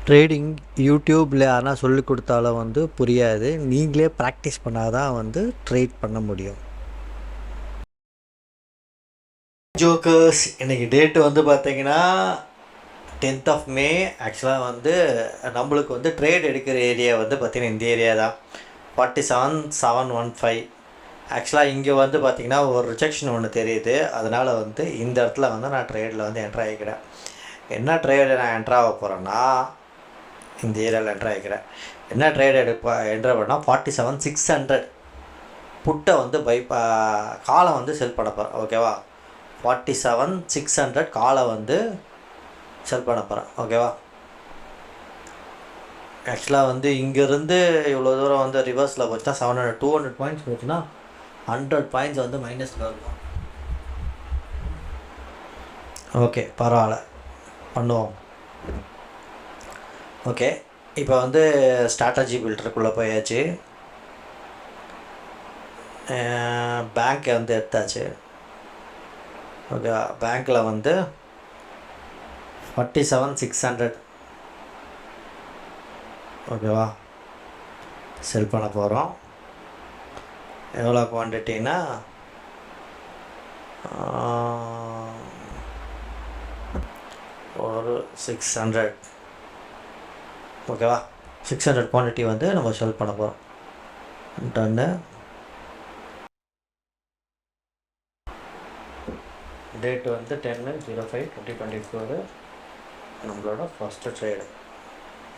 Trading யூடியூப்பில் யாருனா சொல்லிக் கொடுத்தாலும் வந்து புரியாது. நீங்களே ப்ராக்டிஸ் பண்ணால் தான் வந்து ட்ரேட் பண்ண முடியும். ஜோக்கர்ஸ், இன்றைக்கி டேட்டு வந்து பார்த்தீங்கன்னா 10th of May. ஆக்சுவலாக வந்து நம்மளுக்கு வந்து ட்ரேட் எடுக்கிற ஏரியா வந்து பார்த்திங்கன்னா இந்த ஏரியா தான், 47,715. ஆக்சுவலாக இங்கே வந்து பார்த்திங்கன்னா ஒரு ரிஜெக்ஷன் ஒன்று தெரியுது. அதனால் வந்து இந்த இடத்துல வந்து நான் ட்ரேடில் வந்து என்ட்ரு ஆகிக்கிறேன். என்ன ட்ரேடு நான் என்ட்ரு ஆக போகிறேன்னா, இந்த ஏரியாவில் என்ட்ரு ஆகிக்கிறேன். என்ன ட்ரேட் என்ட்ரு பண்ணால் 47,600 புட்டை வந்து காலை வந்து செல் பண்ண போகிறேன். ஓகேவா, 47,600 காலை வந்து செல் பண்ண போகிறேன். ஓகேவா, ஆக்சுவலாக வந்து இங்கேருந்து இவ்வளோ தூரம் வந்து ரிவர்ஸில் போச்சுன்னா 200 பாயிண்ட்ஸ் போச்சுன்னா 100 பாயிண்ட்ஸ் வந்து மைனஸில் இருக்கும். ஓகே, பரவாயில்ல, பண்ணுவோம். ஓகே, இப்போ வந்து ஸ்ட்ராட்டஜி பில்டருக்குள்ளே போயாச்சு. பேங்க்கை வந்து எடுத்தாச்சு. ஓகே, பேங்க்கில் வந்து 47,600 ஓகேவா செல் பண்ண போகிறோம். எவ்வளோ குவான்டிட்டின்னா ஒரு 600. ஓகேவா, 600 குவான்டிட்டி வந்து நம்ம செல் பண்ண போகிறோம். டன்னு. டேட்டு வந்து 10/05/2024 நம்மளோட ஃபஸ்ட்டு ட்ரேடு.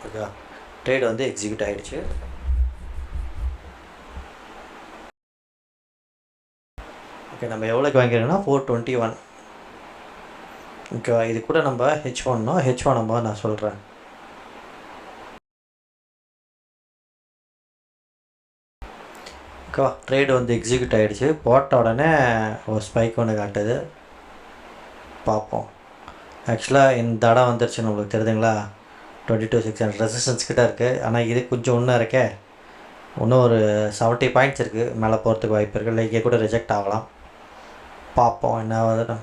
ஓகேவா, ட்ரேடு வந்து எக்ஸிக்யூட் ஆகிடுச்சு. ஓகே, நம்ம எவ்வளோக்கு வாங்கிக்கிறோன்னா 421. ஓகேவா, இது கூட நம்ம H1 நம்ம நான் சொல்கிறேன். ஓகேவா, ட்ரேடு வந்து எக்ஸிக்யூட் ஆகிடுச்சு. போட்ட உடனே ஒரு ஸ்பைக் ஒன்று காட்டுது, பார்ப்போம். ஆக்சுவலாக இந்த இடம் வந்துருச்சு நம்மளுக்கு தெரியுதுங்களா, 22,600 ரெசிஸ்டன்ஸ் கிட்டே இருக்குது. ஆனால் இது கொஞ்சம் ஒன்றும் இருக்கே, இன்னும் ஒரு 70 பாயிண்ட்ஸ் இருக்குது, மேலே போகிறதுக்கு வாய்ப்பு இருக்குது. இல்லை இங்கே கூட ரிஜெக்ட் ஆகலாம். பார்ப்போம் என்ன ஆகுதுன்னு.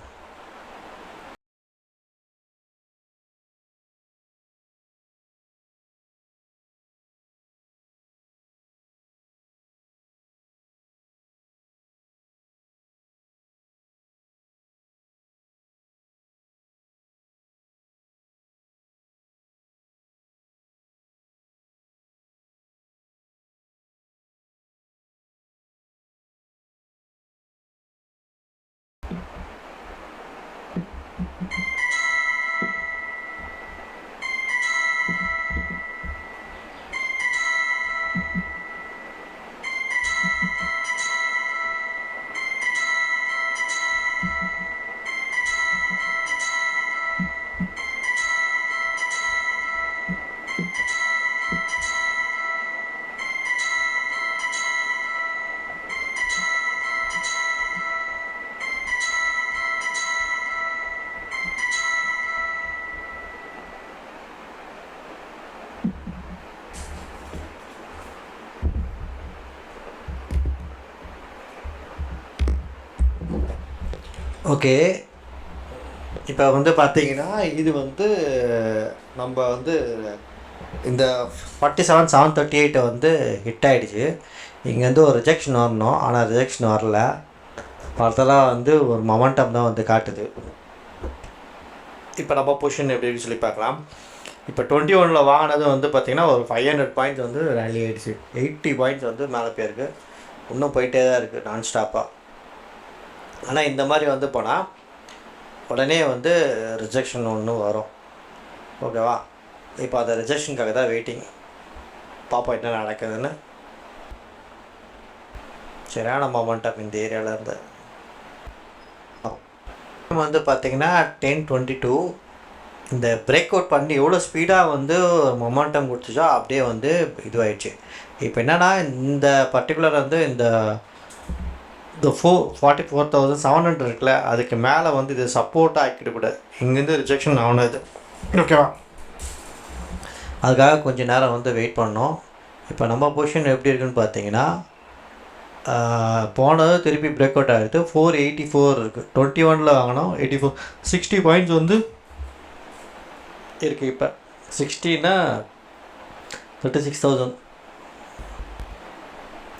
ஓகே, இப்போ வந்து பார்த்தீங்கன்னா இது வந்து நம்ம வந்து இந்த 47,738 வந்து ஹிட் ஆகிடுச்சு. இங்கேருந்து ஒரு ரிஜெக்ஷன் வரணும், ஆனால் ரிஜெக்ஷன் வரல. பார்த்தெல்லாம் வந்து ஒரு மொமெண்டம் தான் வந்து காட்டுது. இப்போ நம்ம பொசிஷன் எப்படின்னு சொல்லி பார்க்கலாம். இப்போ 21 வாங்கினது வந்து பார்த்திங்கன்னா ஒரு 500 பாயிண்ட்ஸ் வந்து ரேலி ஆகிடுச்சு. 80 பாயிண்ட்ஸ் வந்து மேலே போயிருக்கு. இன்னும் போயிட்டே தான் இருக்குது நான் ஸ்டாப்பாக. ஆனால் இந்த மாதிரி வந்து போனால் உடனே வந்து ரிஜெக்ஷன் ஒன்று வரும். ஓகேவா, இப்போ அந்த ரிஜெக்ஷனுக்காக தான் வெயிட்டிங். பார்ப்போம் என்ன நடக்குதுன்னு. சரியான மொமெண்டம் இந்த ஏரியாவிலேருந்து. வந்து பார்த்திங்கன்னா 10:22 இந்த பிரேக் அவுட் பண்ணி எவ்வளோ ஸ்பீடாக வந்து மொமெண்டம் கொடுத்துச்சோ அப்படியே வந்து இதுவாகிடுச்சு. இப்போ என்னென்னா இந்த பர்டிகுலர் வந்து இந்த 44,700 இருக்குல்ல, அதுக்கு மேலே வந்து இது சப்போர்ட்டாக ஆக்கிடக்கூடாது. இங்கேருந்து ரிஜெக்ஷன் ஆனது. ஓகேவா, அதுக்காக கொஞ்சம் நேரம் வந்து வெயிட் பண்ணோம். இப்போ நம்ம பொசிஷன் எப்படி இருக்குதுன்னு பார்த்தீங்கன்னா, போனது திருப்பி பிரேக் அவுட் ஆகிடுது. 484 இருக்குது. 21 வாங்கினோம் 84, 60 பாயிண்ட்ஸ் வந்து இருக்குது இப்போ 60னா 36,000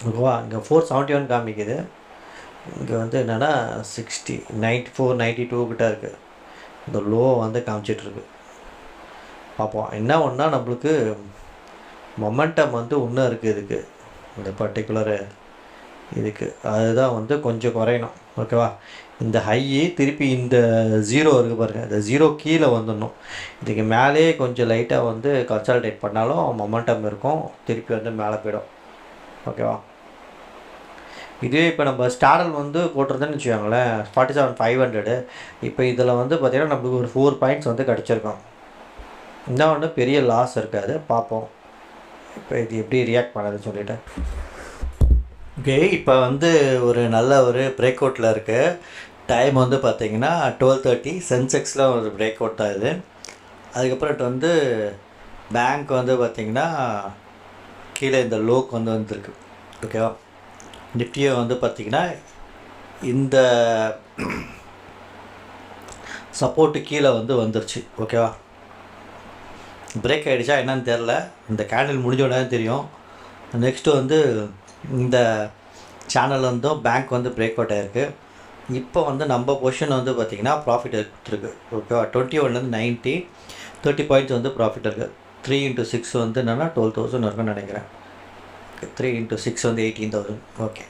ஓகேவா. இங்கே 471 காமிக்குது. இங்கே வந்து என்னென்னா 60 94 92 கிட்ட இருக்குது. இந்த லோ வந்து காமிச்சிட்ருக்கு. பார்ப்போம். என்ன ஒன்றா நம்மளுக்கு மொமெண்டம் வந்து இன்னும் இருக்குது இதுக்கு, இந்த பர்டிகுலரு இதுக்கு. அதுதான் வந்து கொஞ்சம் குறையணும். ஓகேவா. இந்த ஹையி திருப்பி இந்த 0 இருக்குது பாருங்கள், இந்த 0 கீழே வந்துடணும். இதுக்கு மேலே கொஞ்சம் லைட்டாக வந்து கன்சால்டேட் பண்ணாலும் மொமெண்டம் இருக்கும், திருப்பி வந்து மேலே போயிடும். ஓகேவா. இதுவே இப்போ நம்ம ஸ்டாடல் வந்து போட்டிருந்தேன்னு வச்சுக்கோங்களேன் 47,500. இப்போ இதில் வந்து பார்த்திங்கன்னா நம்மளுக்கு ஒரு 4 பாயிண்ட்ஸ் வந்து கிடச்சிருக்கோம். இன்னும் ஒன்று பெரிய லாஸ் இருக்காது. பார்ப்போம் இப்போ இது எப்படி ரியாக்ட் பண்ணுதுன்னு சொல்லிவிட்டு. ஓகே, இப்போ வந்து ஒரு நல்ல ஒரு பிரேக் அவுட்டில் இருக்குது. டைம் வந்து பார்த்திங்கன்னா 12:30. சென்செக்ஸில் ஒரு பிரேக் அவுட் தான் இது. அதுக்கப்புறம் வந்து பேங்க் வந்து பார்த்திங்கன்னா கீழே இந்த லோக்கு வந்து வந்துருக்கு. ஓகேவா. நிஃப்டியை வந்து பார்த்திங்கன்னா இந்த சப்போர்ட்டு கீழே வந்து வந்துருச்சு. ஓகேவா. பிரேக் ஆகிடுச்சா என்னன்னு தெரில, இந்த கேண்டில் முடிஞ்சோடனே தெரியும். நெக்ஸ்ட்டு வந்து இந்த சேனல் வந்து பேங்க் வந்து பிரேக் அவுட் ஆகிருக்கு. இப்போ வந்து நம்ம பொசிஷன் வந்து பார்த்திங்கன்னா ப்ராஃபிட் கொடுத்துருக்கு. ஓகேவா. 21லேருந்து 90 30 பாயிண்ட்ஸ் வந்து ப்ராஃபிட் இருக்குது. 3 × 6 வந்து என்னென்னா 12,000 இருக்குன்னு நினைக்கிறேன். 3 × 6 வந்து 18,000. ஓகே,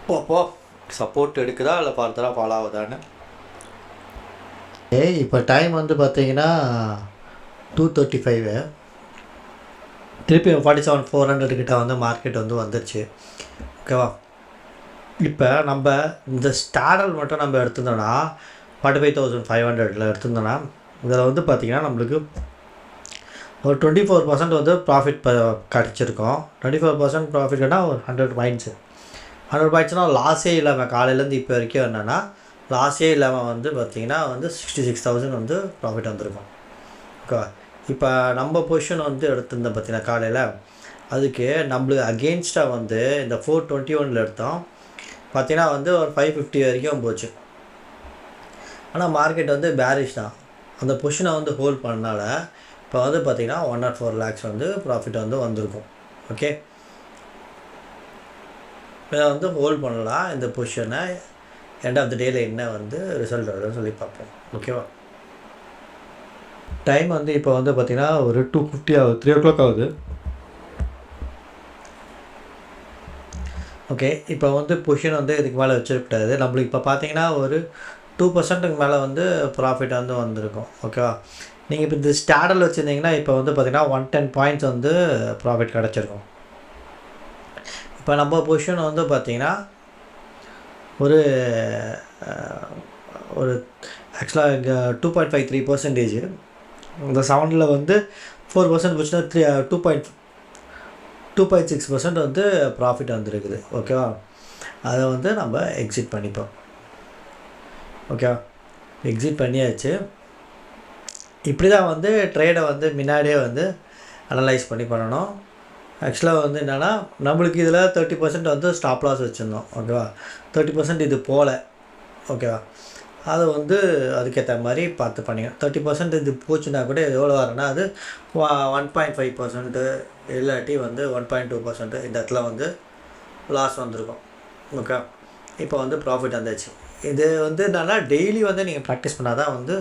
போ சப்போர்ட் எடுக்குதா இல்லை ஃபர்தராக ஃபாலோ ஆகுதான்னு. இப்போ டைம் வந்து பார்த்தீங்கன்னா 2:35. திருப்பி 47,400 கிட்ட வந்து மார்க்கெட் வந்து வந்துருச்சு. ஓகேவா. இப்போ நம்ம இந்த ஸ்டாடல் மட்டும் நம்ம எடுத்திருந்தோன்னா 45,500 எடுத்திருந்தோன்னா இதில் வந்து பார்த்திங்கன்னா நம்மளுக்கு ஒரு 24% வந்து ப்ராஃபிட் கிடச்சிருக்கோம். 24% ப்ராஃபிட்னா ஒரு 100 பாயிண்ட்ஸு. 100 பாயிண்ட்ஸ்னால் லாஸே இல்லாமல் காலையிலேருந்து இப்போ வரைக்கும் என்னென்னா லாஸே இல்லாமல் வந்து பார்த்திங்கன்னா வந்து 66,000 வந்து ப்ராஃபிட் வந்திருக்கும். ஓகேவா. இப்போ நம்ம பொசிஷன் வந்து எடுத்திருந்தோம் பார்த்திங்கன்னா காலையில், அதுக்கு நம்மளுக்கு அகெயின்ஸ்டாக வந்து இந்த 421 எடுத்தோம் பார்த்திங்கன்னா வந்து ஒரு 550 வரைக்கும் போச்சு. ஆனால் மார்க்கெட் வந்து பேரிஷ் தான். அந்த பொசிஷனை வந்து ஹோல்ட் பண்ணனால இப்போ வந்து பார்த்திங்கன்னா 104 lakhs வந்து ப்ராஃபிட் வந்து வந்திருக்கும். ஓகே, இதை வந்து ஹோல்ட் பண்ணலாம். இந்த பொசிஷனை எண்ட் ஆஃப் த டேயில் என்ன வந்து ரிசல்ட் வருதுன்னு சொல்லி பார்ப்போம். ஓகேவா. டைம் வந்து இப்போ வந்து பார்த்திங்கன்னா ஒரு 2:50 ஆகுது, 3 o'clock ஆகுது. ஓகே, இப்போ வந்து பொசிஷன் வந்து இதுக்கு மேலே வச்சுருக்காது. நம்மளுக்கு இப்போ பார்த்திங்கன்னா ஒரு 2%க்கு மேலே வந்து ப்ராஃபிட் வந்து வந்திருக்கும். ஓகேவா. நீங்கள் இப்போ இந்த ஸ்டாடல் வச்சுருந்தீங்கன்னா இப்போ வந்து பார்த்திங்கன்னா 110 பாயிண்ட்ஸ் வந்து ப்ராஃபிட் கிடச்சிருக்கும். இப்போ நம்ம பொசிஷன் வந்து பார்த்திங்கன்னா ஒரு ஆக்சுவலாக இங்கே 2.53%. இந்த 7ல் வந்து 4% போச்சுன்னா 2.6% வந்து ப்ராஃபிட் வந்துருக்குது. ஓகேவா. அதை வந்து நம்ம எக்ஸிட் பண்ணிப்போம். ஓகேவா. எக்ஸிட் பண்ணியாச்சு. இப்படி தான் வந்து ட்ரேடை வந்து முன்னாடியே வந்து அனலைஸ் பண்ணணும். ஆக்சுவலாக வந்து என்னென்னா நம்மளுக்கு இதில் 30% வந்து ஸ்டாப் லாஸ் வச்சுருந்தோம். ஓகேவா. 30% இது போல். ஓகேவா. அதை வந்து அதுக்கேற்ற மாதிரி பார்த்து பண்ணிக்கணும். 30% இது போச்சுன்னா கூட எவ்வளோ வரேன்னா அது 1.5% இல்லாட்டி வந்து 1.2% இந்த இடத்துல வந்து லாஸ் வந்திருக்கும். ஓகே, இப்போ வந்து ப்ராஃபிட் வந்துச்சு. இது வந்து என்னென்னா டெய்லி வந்து நீங்கள் ப்ராக்டிஸ் பண்ணால் தான் வந்து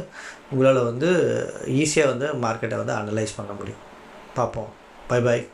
உங்களால் வந்து ஈஸியாக வந்து மார்க்கெட்டை வந்து அனலைஸ் பண்ண முடியும். பார்ப்போம். Bye bye.